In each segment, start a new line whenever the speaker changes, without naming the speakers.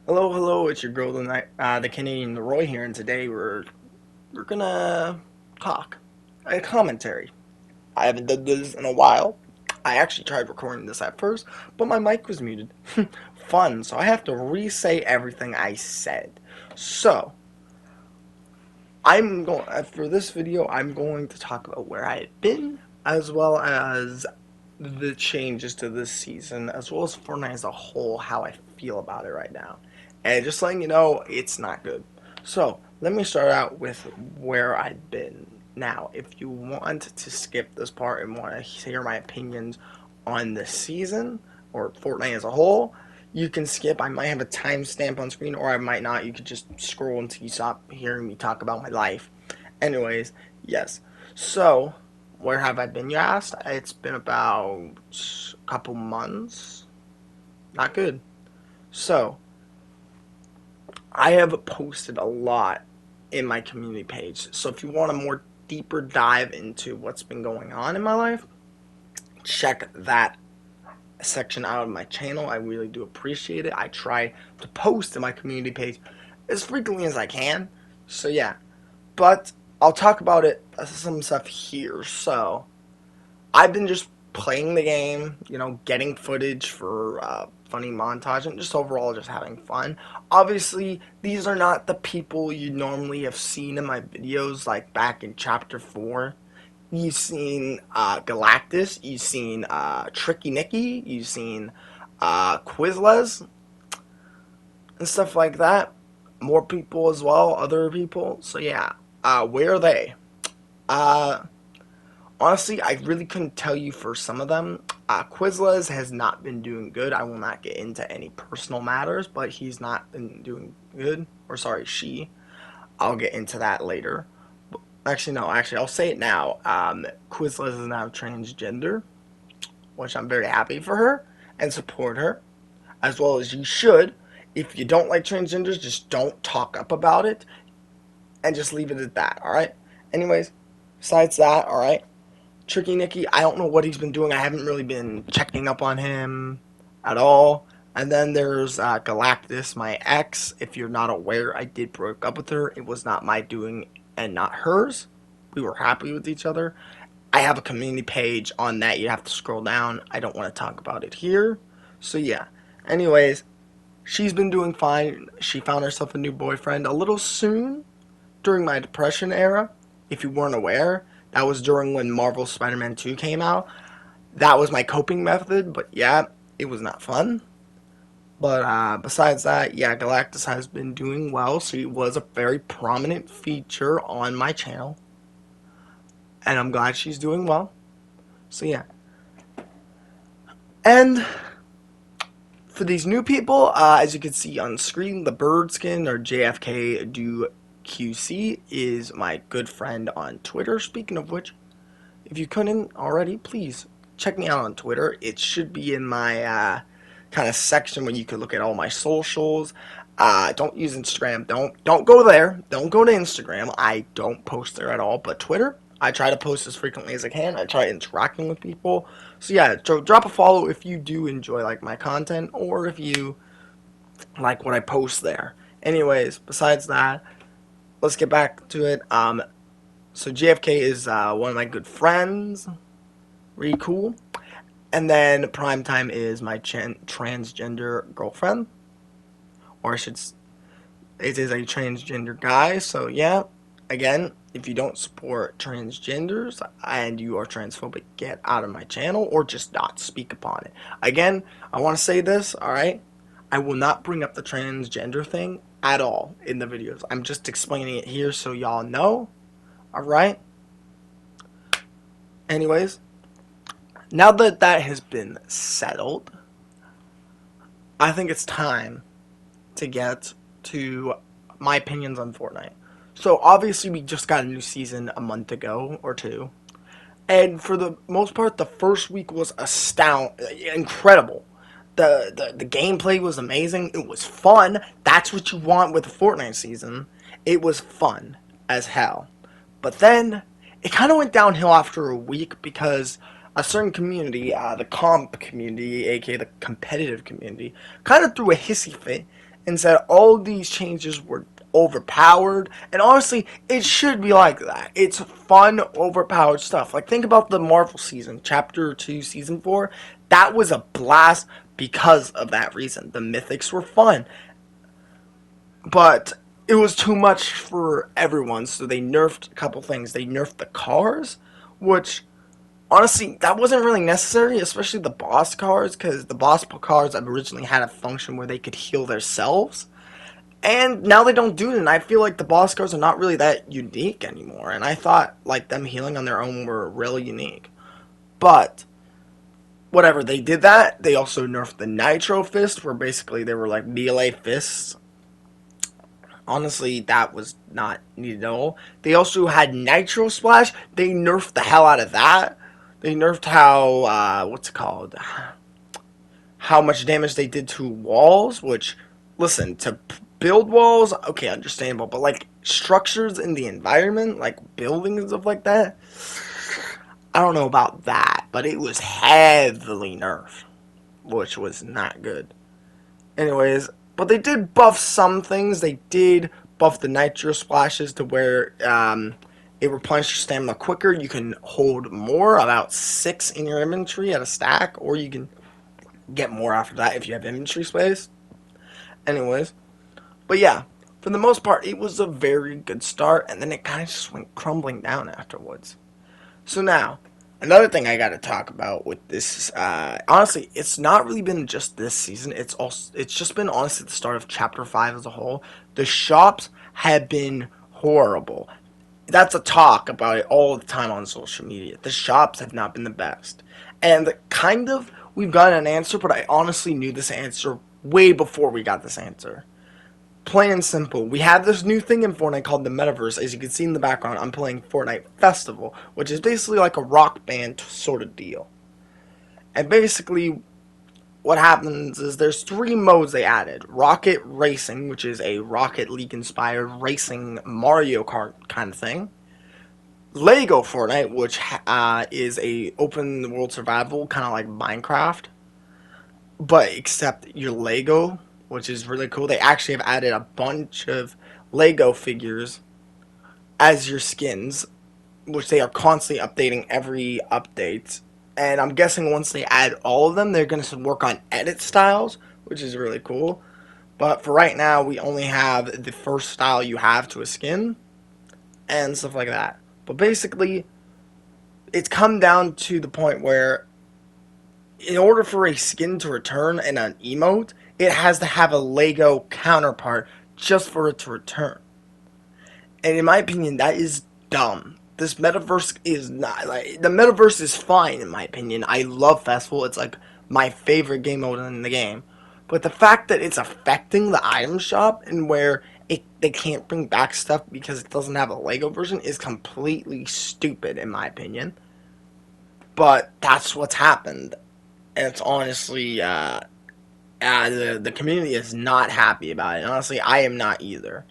Hello, hello, it's your girl tonight, the Canadian Roy here, and today we're gonna talk a commentary. I haven't done this in a while. I actually tried recording this at first, but my mic was muted. Fun, so I have to re-say everything I said. So I'm going for this video. I'm going to talk about where I've been, as well as the changes to this season, as well as Fortnite as a whole, how I feel about it right now. And just letting you know, it's not good. So, let me start out with where I've been. Now, if you want to skip this part and want to hear my opinions on the season, or Fortnite as a whole, you can skip. I might have a timestamp on screen, or I might not. You could just scroll until you stop hearing me talk about my life. Anyways, yes. So, where have I been, you asked? It's been about a couple months. Not good. So, I have posted a lot in my community page. So, if you want a more deeper dive into what's been going on in my life, check that section out of my channel. I really do appreciate it. I try to post in my community page as frequently as I can. So, yeah. But I'll talk about it, some stuff here. So, I've been just playing the game, getting footage for funny montage, and just overall just having fun. Obviously, these are not the people you normally have seen in my videos, like back in Chapter 4. You've seen Galactus, you've seen Tricky Nicky, you've seen Quizles, and stuff like that. More people as well, other people. So yeah, where are they? Uh, Honestly, I really couldn't tell you for some of them. Quizles has not been doing good. I will not get into any personal matters, but he's not been doing good. Or sorry, she. I'll get into that later. Actually, no. Actually, I'll say it now. Quizles is now transgender, which I'm very happy for her and support her, as well as you should. If you don't like transgenders, just don't talk up about it and just leave it at that. All right. Anyways, besides that, all right. Tricky Nicky, I don't know what he's been doing. I haven't really been checking up on him at all. And then there's Galactus, my ex. If you're not aware, I did break up with her. It was not my doing and not hers. We were happy with each other. I have a community page on that. You have to scroll down. I don't want to talk about it here. So yeah. Anyways, she's been doing fine. She found herself a new boyfriend a little soon during my depression era. If you weren't aware, that was during when Marvel Spider-Man 2 came out. That was my coping method, but yeah, it was not fun. But besides that, yeah, Galactus has been doing well. She was a very prominent feature on my channel, and I'm glad she's doing well. So yeah. And for these new people, as you can see on screen, the bird skin, or JFK do QC, is my good friend on Twitter. Speaking of which, if you couldn't already, please check me out on Twitter. It should be in my kind of section where you can look at all my socials. Don't use Instagram. Don't go there. Don't go to Instagram. I don't post there at all. But Twitter, I try to post as frequently as I can. I try interacting with people. So yeah, drop a follow if you do enjoy like my content, or if you like what I post there. Anyways, besides that, let's get back to it. So JFK is one of my good friends. Really cool. And then Primetime is my transgender girlfriend. Or I should, it is a transgender guy. So yeah, again, if you don't support transgenders and you are transphobic, get out of my channel or just not speak upon it. Again, I want to say this, alright? I will not bring up the transgender thing at all in the videos. I'm just explaining it here so y'all know. Alright? Anyways, now that that has been settled, I think it's time to get to my opinions on Fortnite. So obviously we just got a new season a month ago or two. And for the most part, the first week was incredible. The gameplay was amazing. It was fun. That's what you want with a Fortnite season. It was fun as hell. But then it kind of went downhill after a week because a certain community, the comp community, aka the competitive community, kind of threw a hissy fit and said all these changes were overpowered. And honestly, it should be like that. It's fun, overpowered stuff. Like, think about the Marvel season, Chapter 2, Season 4. That was a blast because of that reason. The mythics were fun, but it was too much for everyone, so they nerfed a couple things. They nerfed the cars, which honestly, that wasn't really necessary, especially the boss cars, because the boss cars originally had a function where they could heal themselves. And now they don't do it, and I feel like the boss cars are not really that unique anymore. And I thought like them healing on their own were really unique. But whatever, they did that. They also nerfed the Nitro Fist, where basically they were like melee fists. Honestly, that was not needed at all. They also had Nitro Splash. They nerfed the hell out of that. They nerfed how what's it called? How much damage they did to walls, which, listen, to build walls, okay, understandable, but like structures in the environment, like buildings and stuff like that, I don't know about that, but it was heavily nerfed, which was not good. Anyways, but they did buff some things. They did buff the nitro splashes to where it replenishes your stamina quicker. You can hold more, about 6 in your inventory at a stack, or you can get more after that if you have inventory space. Anyways, but yeah, for the most part, it was a very good start, and then it kind of just went crumbling down afterwards. So now, another thing I got to talk about with this, honestly, it's not really been just this season. It's just been honestly the start of Chapter 5 as a whole. The shops have been horrible. That's a talk about it all the time on social media. The shops have not been the best. And kind of, we've gotten an answer, but I honestly knew this answer way before we got this answer. Plain and simple, we have this new thing in Fortnite called the Metaverse. As you can see in the background, I'm playing Fortnite Festival, which is basically like a rock band sort of deal. And basically, what happens is there's 3 modes they added. Rocket Racing, which is a Rocket League inspired racing Mario Kart kind of thing. Lego Fortnite, which is a open world survival, kind of like Minecraft, but except your Lego, which is really cool. They actually have added a bunch of Lego figures as your skins, which they are constantly updating every update. And I'm guessing once they add all of them, they're going to work on edit styles, which is really cool. But for right now, we only have the first style you have to a skin and stuff like that. But basically, it's come down to the point where in order for a skin to return and an emote, it has to have a Lego counterpart just for it to return. And in my opinion, that is dumb. This metaverse is not, like, the metaverse is fine in my opinion. I love Festival. It's like my favorite game mode in the game. But the fact that it's affecting the item shop and where they can't bring back stuff because it doesn't have a Lego version is completely stupid in my opinion. But that's what's happened. And it's honestly, the community is not happy about it. Honestly, I am not either.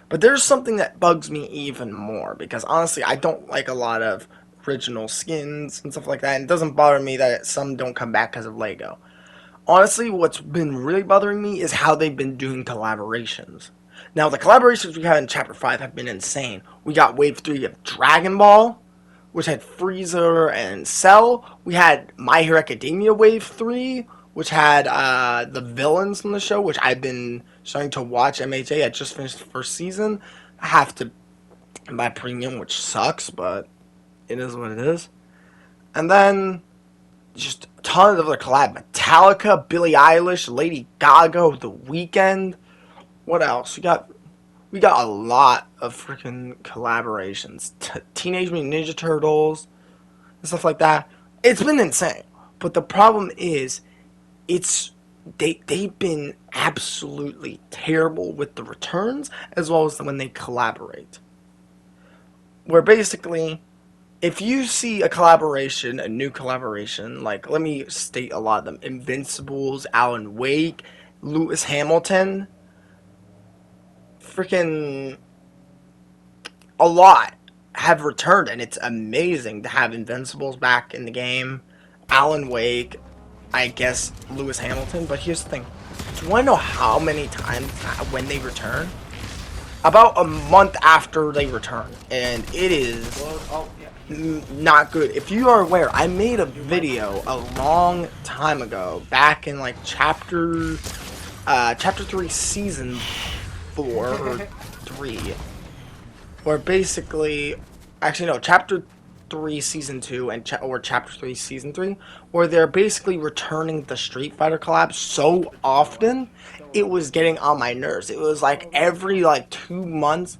But there's something that bugs me even more because honestly, I don't like a lot of original skins and stuff like that. And it doesn't bother me that some don't come back because of Lego. Honestly, what's been really bothering me is how they've been doing collaborations. Now, the collaborations we had in Chapter 5 have been insane. We got Wave 3 of Dragon Ball, which had Frieza and Cell. We had My Hero Academia Wave 3, which had the villains from the show, which I've been starting to watch MHA. I just finished the first season. I have to buy premium, which sucks, but it is what it is. And then just tons of other collab. Metallica, Billie Eilish, Lady Gaga, The Weeknd. What else? We got a lot of freaking collaborations. Teenage Mutant Ninja Turtles and stuff like that. It's been insane. But the problem is, they've been absolutely terrible with the returns as well as when they collaborate. Where basically, if you see a collaboration, a new collaboration, like let me state a lot of them: Invincibles, Alan Wake, Lewis Hamilton, freaking a lot have returned, and it's amazing to have Invincibles back in the game. Alan Wake, I guess Lewis Hamilton, but here's the thing. Do you want to know how many times when they return? About a month after they return, and it is
Well, oh yeah.
not good. If you are aware, I made a video a long time ago, back in like chapter 3, season 4 or 3, where basically, actually no, chapter 3 season 2 and or chapter 3 season 3, where they're basically returning the Street Fighter collab so often it was getting on my nerves. It was like every like 2 months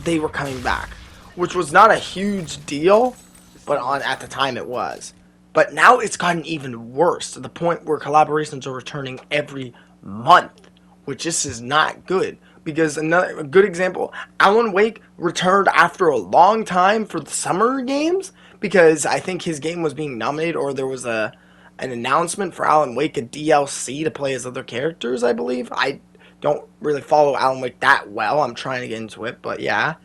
they were coming back, which was not a huge deal, but on at the time it was. But now it's gotten even worse, to the point where collaborations are returning every month, which this is not good. Because a good example, Alan Wake returned after a long time for the summer games, because I think his game was being nominated, or there was an announcement for Alan Wake, a DLC to play as other characters, I believe. I don't really follow Alan Wake that well. I'm trying to get into it, but yeah.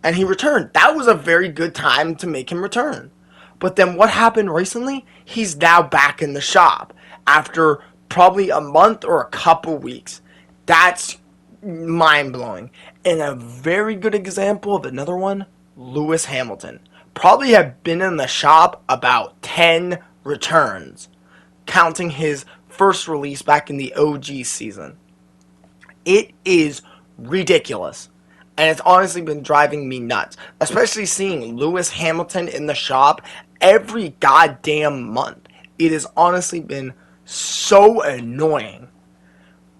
And he returned. That was a very good time to make him return. But then what happened recently? He's now back in the shop after probably a month or a couple weeks. That's mind blowing. And a very good example of another one, Lewis Hamilton. Probably have been in the shop about 10 returns, counting his first release back in the OG season. It is ridiculous. And it's honestly been driving me nuts. Especially seeing Lewis Hamilton in the shop every goddamn month. It has honestly been so annoying.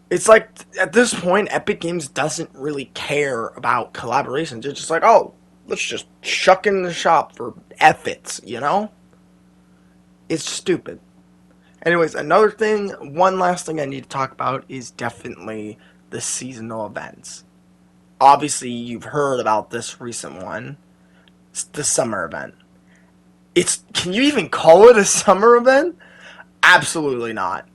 It's like, at this point, Epic Games doesn't really care about collaborations. They're just like, oh, let's just chuck in the shop for efforts, you know? It's stupid. Anyways, another thing, one last thing I need to talk about is definitely the seasonal events. Obviously, you've heard about this recent one. It's the summer event. Can you even call it a summer event? Absolutely not.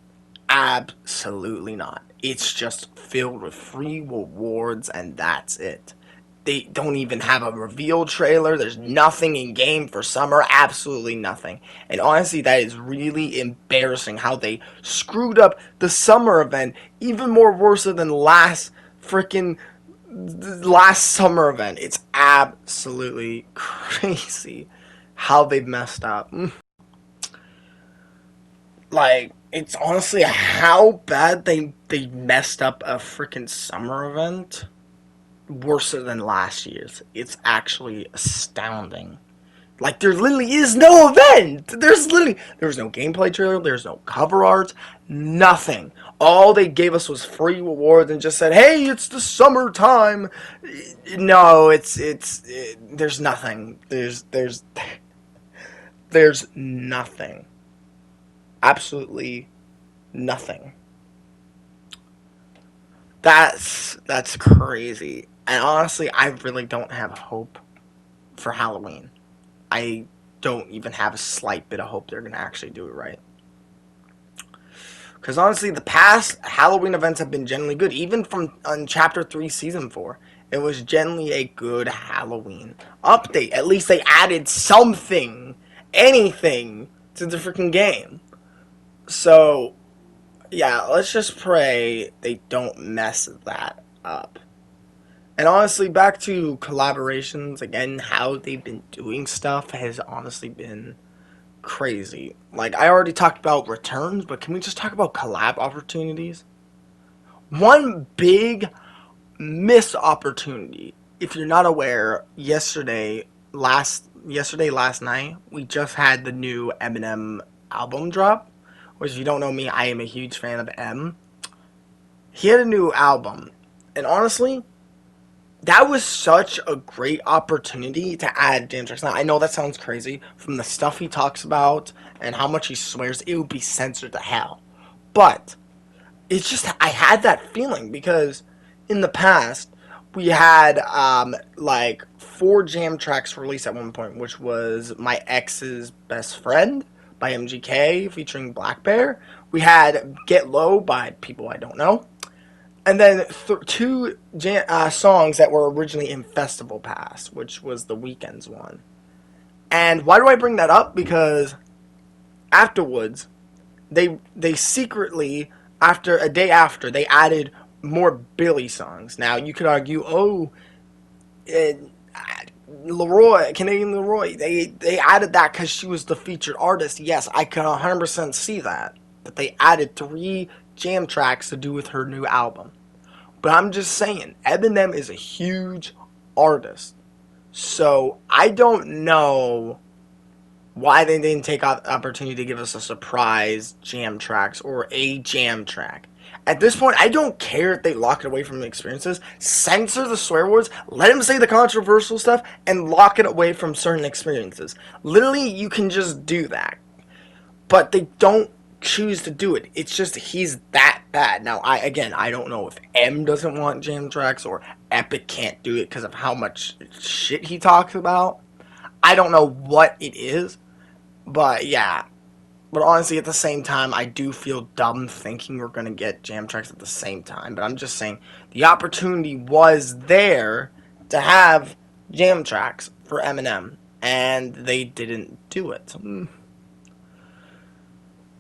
Absolutely not. It's just filled with free rewards and that's it. They don't even have a reveal trailer. There's nothing in game for summer. Absolutely nothing. And honestly, that is really embarrassing how they screwed up the summer event even more worse than last summer event. It's absolutely crazy how they've messed up. Like, it's honestly how bad they messed up a freaking summer event worse than last year's. It's actually astounding. Like, there literally is no event. There was no gameplay trailer. There's no cover art. Nothing. All they gave us was free rewards and just said, "Hey, it's the summertime." No, there's nothing. There's nothing. Absolutely nothing. That's crazy. And honestly, I really don't have hope for Halloween. I don't even have a slight bit of hope they're going to actually do it right. Because honestly, the past Halloween events have been generally good. Even from on Chapter 3, Season 4, it was generally a good Halloween update. At least they added something, anything, to the freaking game. So, yeah, let's just pray they don't mess that up. And honestly, back to collaborations, again, how they've been doing stuff has honestly been crazy. Like, I already talked about returns, but can we just talk about collab opportunities? One big missed opportunity, if you're not aware, last night, we just had the new Eminem album drop. Which, if you don't know me, I am a huge fan of M. He had a new album, and honestly, that was such a great opportunity to add dance tracks. Now, I know that sounds crazy. From the stuff he talks about and how much he swears, it would be censored to hell. But it's just, I had that feeling because in the past, we had like 4 jam tracks released at one point, which was My Ex's Best Friend by MGK featuring Black Bear. We had Get Low by people I don't know. And then 2 songs that were originally in Festival Pass, which was the Weeknd's one. And why do I bring that up? Because afterwards, they secretly after a day after, they added more Billy songs. Now you could argue, oh, uh, Leroy, Canadian Leroy, they added that because she was the featured artist. Yes, I can 100% see that. But they added 3 jam tracks to do with her new album. But I'm just saying, Eminem is a huge artist. So I don't know why they didn't take the opportunity to give us a surprise jam tracks or a jam track. At this point, I don't care if they lock it away from the experiences. Censor the swear words, let him say the controversial stuff, and lock it away from certain experiences. Literally, you can just do that. But they don't choose to do it. It's just he's that bad. Now, I don't know if M doesn't want jam tracks or Epic can't do it because of how much shit he talks about. I don't know what it is, but yeah. But honestly, at the same time, I do feel dumb thinking we're going to get jam tracks at the same time. But I'm just saying, the opportunity was there to have jam tracks for Eminem, and they didn't do it.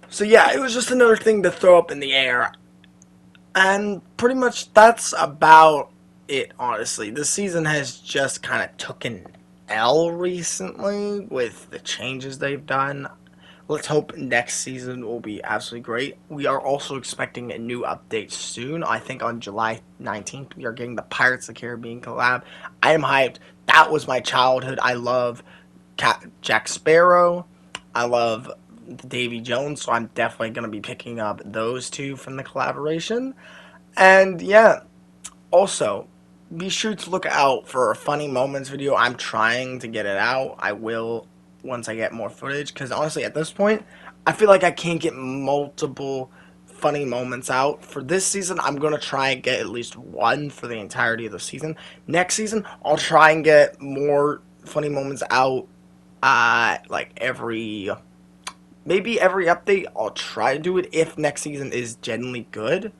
So yeah, it was just another thing to throw up in the air. And pretty much that's about it, honestly. This season has just kind of took an L recently with the changes they've done. Let's hope next season will be absolutely great. We are also expecting a new update soon. I think on July 19th, we are getting the Pirates of the Caribbean collab. I am hyped. That was my childhood. I love Jack Sparrow. I love Davy Jones, so I'm definitely going to be picking up those two from the collaboration. And yeah, also, be sure to look out for a funny moments video. I'm trying to get it out. I will once I get more footage, because honestly at this point I feel like I can't get multiple funny moments out. For this season, I'm going to try and get at least one for the entirety of the season. Next season, I'll try and get more funny moments out like maybe every update. I'll try to do it if next season is genuinely good,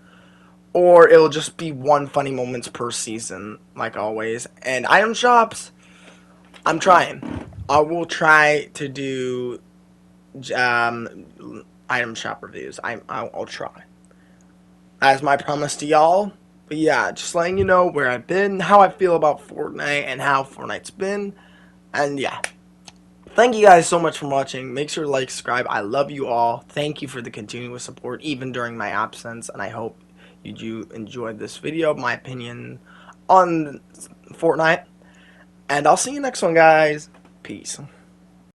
or it'll just be one funny moments per season, like always. And item shops, I'm trying. I will try to do item shop reviews. I'll try. As my promise to y'all. But yeah, just letting you know where I've been, how I feel about Fortnite, and how Fortnite's been. And yeah, thank you guys so much for watching. Make sure to like, subscribe. I love you all. Thank you for the continuous support, even during my absence. And I hope you do enjoy this video, my opinion on Fortnite. And I'll see you next one, guys. Peace.